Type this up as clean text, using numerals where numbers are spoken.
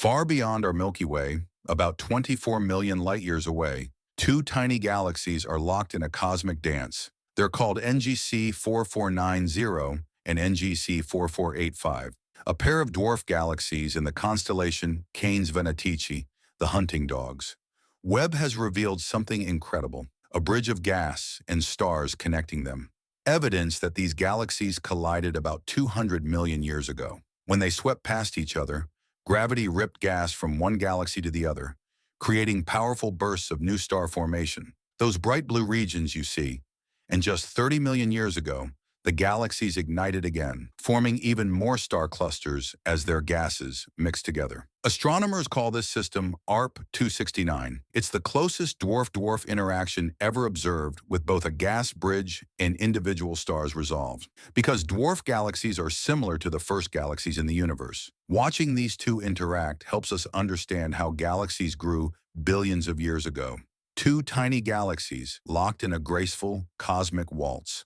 Far beyond our Milky Way, about 24 million light-years away, two tiny galaxies are locked in a cosmic dance. They're called NGC 4490 and NGC 4485, a pair of dwarf galaxies in the constellation Canes Venatici, the hunting dogs. Webb has revealed something incredible, a bridge of gas and stars connecting them. Evidence that these galaxies collided about 200 million years ago. When they swept past each other, gravity ripped gas from one galaxy to the other, creating powerful bursts of new star formation. Those bright blue regions you see. And just 30 million years ago, the galaxies ignited again, forming even more star clusters as their gases mixed together. Astronomers call this system ARP-269. It's the closest dwarf-dwarf interaction ever observed, with both a gas bridge and individual stars resolved. Because dwarf galaxies are similar to the first galaxies in the universe, watching these two interact helps us understand how galaxies grew billions of years ago. Two tiny galaxies locked in a graceful cosmic waltz.